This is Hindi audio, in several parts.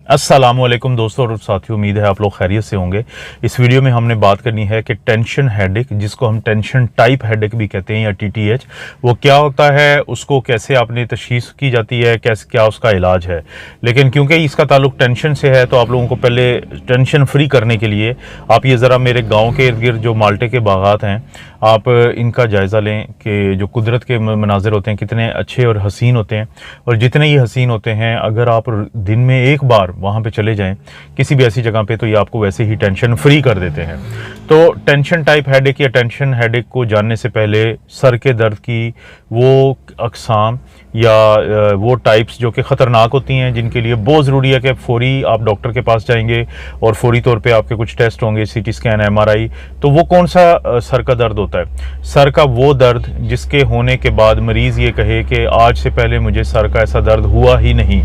अस्सलामुअलैकुम दोस्तों और साथियों, उम्मीद है आप लोग खैरियत से होंगे। इस वीडियो में हमने बात करनी है कि टेंशन हेडेक, जिसको हम टेंशन टाइप हेडेक भी कहते हैं या टीटीएच, वो क्या होता है, उसको कैसे आपने तशखीस की जाती है, कैसे क्या उसका इलाज है। लेकिन क्योंकि इसका ताल्लुक टेंशन से है तो आप लोगों को पहले टेंशन फ्री करने के लिए आप ये ज़रा मेरे गाँव के इर्द गिर्द जो माल्टे के बागात हैं, आप इनका जायज़ा लें कि जो कुदरत के मनाजिर होते हैं कितने अच्छे और हसीन होते हैं। और जितने ये हसीन होते हैं, अगर आप दिन में एक बार वहाँ पे चले जाएं किसी भी ऐसी जगह पे, तो ये आपको वैसे ही टेंशन फ्री कर देते हैं। तो टेंशन टाइप हेडेक या टेंशन हेडेक को जानने से पहले सर के दर्द की वो अक़साम या वो टाइप्स जो कि ख़तरनाक होती हैं, जिनके लिए बहुत ज़रूरी है कि फौरी आप डॉक्टर के पास जाएंगे और फौरी तौर पे आपके कुछ टेस्ट होंगे, सीटी स्कैन, एमआरआई। तो वो कौन सा सर का दर्द होता है? सर का वो दर्द जिसके होने के बाद मरीज़ ये कहे कि आज से पहले मुझे सर का ऐसा दर्द हुआ ही नहीं,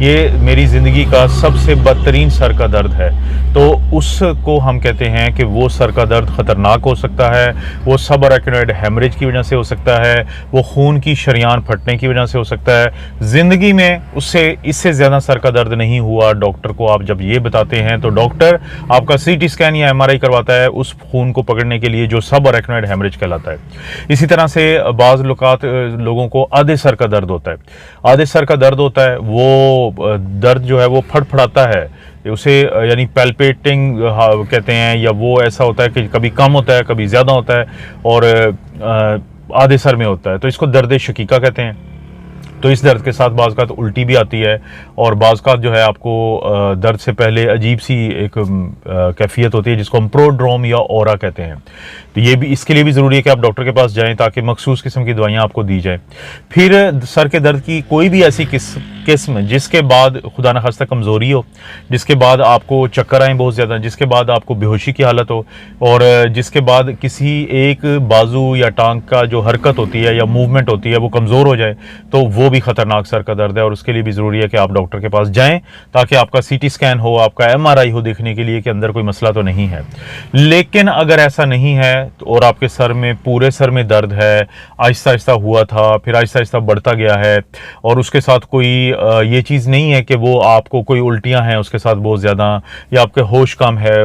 ये मेरी ज़िंदगी का सबसे बदतरीन सर का दर्द है। तो उसको हम कहते हैं कि वो सर का दर्द ख़तरनाक हो सकता है। वो सबअराकिनॉइड हेमरेज की वजह से हो सकता है, वो खून की शरियान फटने की वजह से हो सकता है। ज़िंदगी में उससे इससे ज़्यादा सर का दर्द नहीं हुआ। डॉक्टर को आप जब ये बताते हैं तो डॉक्टर आपका सीटी स्कैन या एमआरआई करवाता है उस खून को पकड़ने के लिए जो सबअराकिनॉइड हेमरेज कहलाता है। इसी तरह से बाज़ लोकात लोगों को आधे सर का दर्द होता है। आधे सर का दर्द होता है, वो दर्द जो है वो फड़फड़ाता है, उसे यानी पैल्पेटिंग कहते हैं, या वो ऐसा होता है कि कभी कम होता है कभी ज़्यादा होता है और आधे सर में होता है। तो इसको दर्द शकीका कहते हैं। तो इस दर्द के साथ बाज़ का उल्टी भी आती है और बाज़ का जो है आपको दर्द से पहले अजीब सी एक कैफियत होती है जिसको हम प्रोड्रोम या ओरा कहते हैं। तो ये भी, इसके लिए भी ज़रूरी है कि आप डॉक्टर के पास जाएं ताकि मखसूस किस्म की दवाइयाँ आपको दी जाएं। फिर सर के दर्द की कोई भी ऐसी किस्म जिसके बाद खुदा न खास्ता कमज़ोरी हो, जिसके बाद आपको चक्कर आए बहुत ज़्यादा, जिसके बाद आपको बेहोशी की हालत हो और जिसके बाद किसी एक बाजू या टांग का जो हरकत होती है या मूवमेंट होती है वो कमज़ोर हो जाए, तो वो भी ख़तरनाक सर का दर्द है। और उसके लिए भी ज़रूरी है कि आप डॉक्टर के पास जाएं ताकि आपका सीटी स्कैन हो, आपका एमआरआई हो, देखने के लिए कि अंदर कोई मसला तो नहीं है। लेकिन अगर ऐसा नहीं है और आपके सर में, पूरे सर में दर्द है, आहिस्ता आहिस्ता हुआ था फिर आहिस्ता आहिस्ता बढ़ता गया है और उसके साथ कोई ये चीज़ नहीं है कि वो आपको कोई उल्टियाँ हैं उसके साथ बहुत ज़्यादा, या आपके होश कम है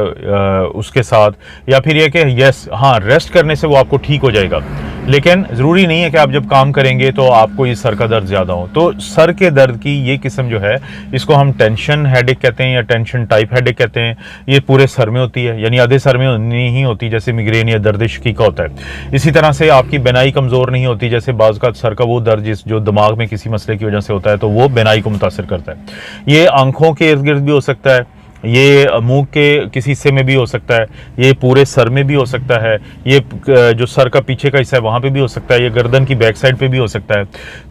उसके साथ, या फिर ये कि यस हाँ रेस्ट करने से वो आपको ठीक हो जाएगा, लेकिन ज़रूरी नहीं है कि आप जब काम करेंगे तो आपको ये सर का दर्द ज़्यादा हो। तो सर के दर्द की ये किस्म जो है इसको हम टेंशन हेडेक कहते हैं या टेंशन टाइप हेडेक कहते हैं। ये पूरे सर में होती है, यानी आधे सर में नहीं होती जैसे मिग्रेन या दर्द शकीका होता है। इसी तरह से आपकी बेनाई कमज़ोर नहीं होती, जैसे बाज़ का सर का वो दर्द जो दिमाग में किसी मसले की वजह से होता है तो वो बेनाई को मुतासर करता है। ये आंखों के इर्द गिर्द भी हो सकता है, ये मुंह के किसी हिस्से में भी हो सकता है, ये पूरे सर में भी हो सकता है, ये जो सर का पीछे का हिस्सा है वहाँ पे भी हो सकता है, ये गर्दन की बैक साइड पे भी हो सकता है।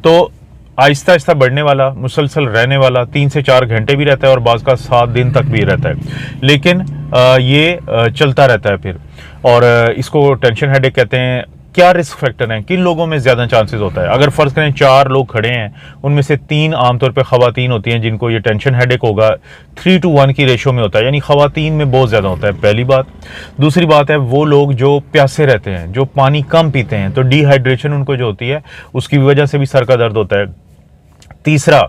तो आहिस्ता आहिस्ता बढ़ने वाला, मुसलसल रहने वाला, 3 से 4 घंटे भी रहता है और बाज़ का 7 दिन तक भी रहता है, लेकिन ये चलता रहता है फिर। और इसको टेंशन हेडेक कहते हैं। क्या रिस्क फैक्टर हैं, किन लोगों में ज़्यादा चांसेस होता है? अगर फ़र्ज़ करें 4 लोग खड़े हैं, उनमें से 3 आमतौर पे ख़वातीन होती हैं जिनको ये टेंशन हेडेक होगा। 3:1 की रेशो में होता है, यानी ख़वातीन में बहुत ज़्यादा होता है, पहली बात। दूसरी बात है वो लोग जो प्यासे रहते हैं, जो पानी कम पीते हैं, तो डिहाइड्रेशन उनको जो होती है उसकी वजह से भी सर का दर्द होता है। तीसरा,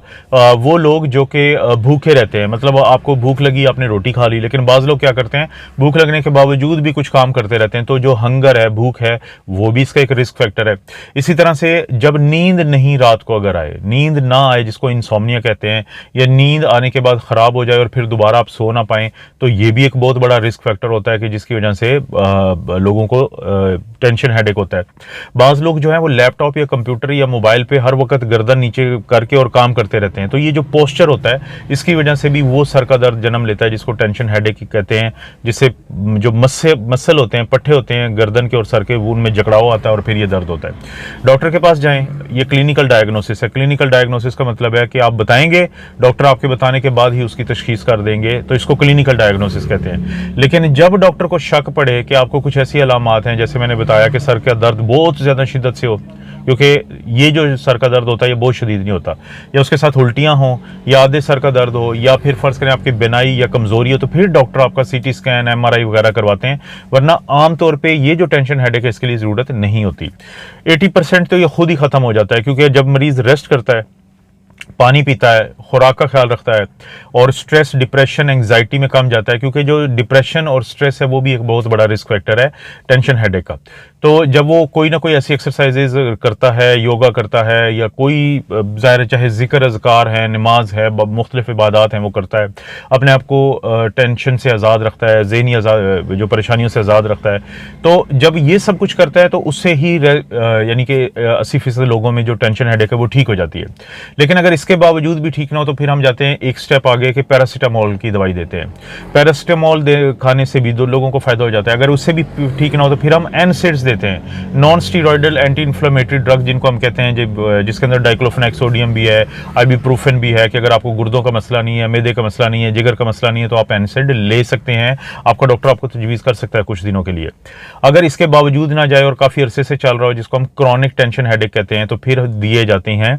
वो लोग जो कि भूखे रहते हैं, मतलब आपको भूख लगी, आपने रोटी खा ली, लेकिन बाज़ लोग क्या करते हैं भूख लगने के बावजूद भी कुछ काम करते रहते हैं, तो जो हंगर है, भूख है, वो भी इसका एक रिस्क फैक्टर है। इसी तरह से जब नींद नहीं रात को अगर आए, नींद ना आए जिसको इंसोम्निया कहते हैं, या नींद आने के बाद ख़राब हो जाए और फिर दोबारा आप सो ना पाएँ, तो ये भी एक बहुत बड़ा रिस्क फैक्टर होता है कि जिसकी वजह से लोगों को टेंशन हेडेक होता है। बाज़ लोग जो है वो लैपटॉप या कंप्यूटर या मोबाइल पे हर वक्त गर्दन नीचे करके और काम करते रहते हैं, तो ये जो पोस्चर होता है इसकी वजह से भी वो सर का दर्द जन्म लेता है जिसको टेंशन हेडेक कहते हैं। जिससे जो मसल होते हैं, पट्टे होते हैं गर्दन के और सर के, वो उनमें जकड़ाव आता है और फिर ये दर्द होता है। डॉक्टर के पास जाएं, ये क्लिनिकल डायग्नोसिस है। क्लिनिकल डायग्नोसिस का मतलब है कि आप बताएंगे, डॉक्टर आपके बताने के बाद ही उसकी तशखीस कर देंगे, तो इसको क्लिनिकल डायग्नोसिस कहते हैं। लेकिन जब डॉक्टर को शक पड़े कि आपको कुछ ऐसी अलामात हैं, जैसे मैंने बताया कि सर का दर्द बहुत ज़्यादा शिद्दत से हो, क्योंकि ये जो सर का दर्द होता है ये बहुत शदीद नहीं होता, या उसके साथ उल्टियाँ हों, या आधे सर का दर्द हो, या फिर फ़र्ज़ करें आपकी बेनाई या कमज़ोरी हो, तो फिर डॉक्टर आपका सीटी स्कैन, एमआरआई वगैरह करवाते हैं। वरना आम तौर पे ये जो टेंशन हेडेक है इसके लिए ज़रूरत नहीं होती। 80% तो ये खुद ही ख़त्म हो जाता है, क्योंकि जब मरीज़ रेस्ट करता है पानी पीता है, खुराक का ख्याल रखता है और स्ट्रेस, डिप्रेशन, एंग्जाइटी में कम जाता है, क्योंकि जो डिप्रेशन और स्ट्रेस है वो भी एक बहुत बड़ा रिस्क फैक्टर है टेंशन हेडेक का। तो जब वो कोई ना कोई ऐसी एक्सरसाइजेज करता है, योगा करता है या कोई ज़ाहिर चाहे ज़िक्र अज़कार है, नमाज है, मुख्तलिफ इबादत हैं वो करता है, अपने आप को टेंशन से आज़ाद रखता है, ज़हनी जो परेशानियों से आज़ाद रखता है। तो जब ये सब कुछ करता है तो उससे ही यानी कि 80% लोगों में जो टेंशन हेडेक है वो ठीक हो जाती है। लेकिन अगर इसके बावजूद भी ठीक ना हो तो फिर हम जाते हैं एक स्टेप आगे कि पैरासीटामोल की दवाई देते हैं। पैरासीटामोल खाने से भी 2 लोगों को फ़ायदा हो जाता है। अगर उससे भी ठीक ना हो तो फिर हम एनसेड्स देते हैं, non steroidal anti inflammatory drug जिनको हम कहते हैं, जिसके अंदर डाइक्लोफेनेक सोडियम भी है, आइबुप्रोफेन भी है, कि अगर आपको गुर्दों का मसला नहीं है, मैदे का मसला नहीं है, जिगर का मसला नहीं है तो आप एनसेड ले सकते हैं। आपका डॉक्टर आपको तजवीज़ कर सकता है कुछ दिनों के लिए। अगर इसके बावजूद ना जाए और काफ़ी अरसे से चल रहा हो, जिसको हम क्रॉनिक टेंशन हेडेक कहते हैं, तो फिर दिए जाते हैं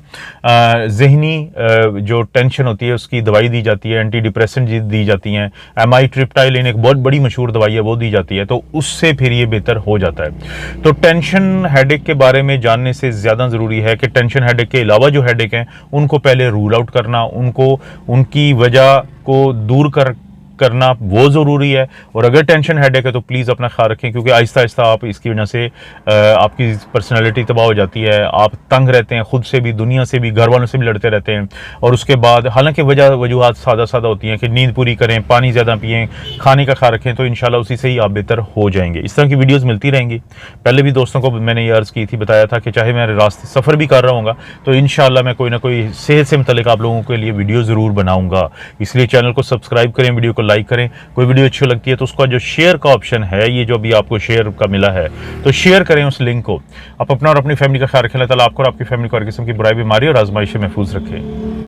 ज़हनी जो टेंशन होती है उसकी दवाई दी जाती है, एंटी डिप्रेसेंट दी जाती हैं, एमाइट्रिप्टाइलिन एक बहुत बड़ी मशहूर दवाई है वो दी जाती है, तो उससे फिर ये बेहतर हो जाता है। तो टेंशन हेडेक के बारे में जानने से ज़्यादा ज़रूरी है कि टेंशन हेडेक के अलावा जो हेडेक हैं उनको पहले रूल आउट करना, उनको उनकी वजह को दूर करना वो ज़रूरी है। और अगर टेंशन हेडेक है तो प्लीज़ अपना ख्याल रखें, क्योंकि आहिस्ता आहिस्ता आप इसकी वजह से आपकी पर्सनालिटी तबाह हो जाती है, आप तंग रहते हैं, खुद से भी, दुनिया से भी, घर वालों से भी लड़ते रहते हैं। और उसके बाद हालांकि वजूहत सादा सादा होती हैं कि नींद पूरी करें, पानी ज़्यादा पिएँ, खाने का ख्याल रखें, तो इंशाल्लाह उसी से ही आप बेहतर हो जाएंगे। इस तरह की वीडियोज़ मिलती रहेंगी। पहले भी दोस्तों को मैंने ये अर्ज़ की थी, बताया था कि चाहे मैं रास्ते सफ़र भी कर रहा हूँ तो इंशाल्लाह मैं कोई ना कोई सेहत से मुतल्लिक़ आप लोगों के लिए वीडियो ज़रूर बनाऊँगा। इसलिए चैनल को सब्सक्राइब करें, वीडियो को लाइक करें। कोई वीडियो अच्छी लगती है तो उसका जो शेयर का ऑप्शन है, ये जो अभी आपको शेयर का मिला है, तो शेयर करें उस लिंक को। आप अपना और अपनी फैमिली का ख्याल रखें। अल्लाह ताला आपको और आपकी फैमिली को हर किस्म की बुराई, बीमारी और आजमाइश से महफूज रखें।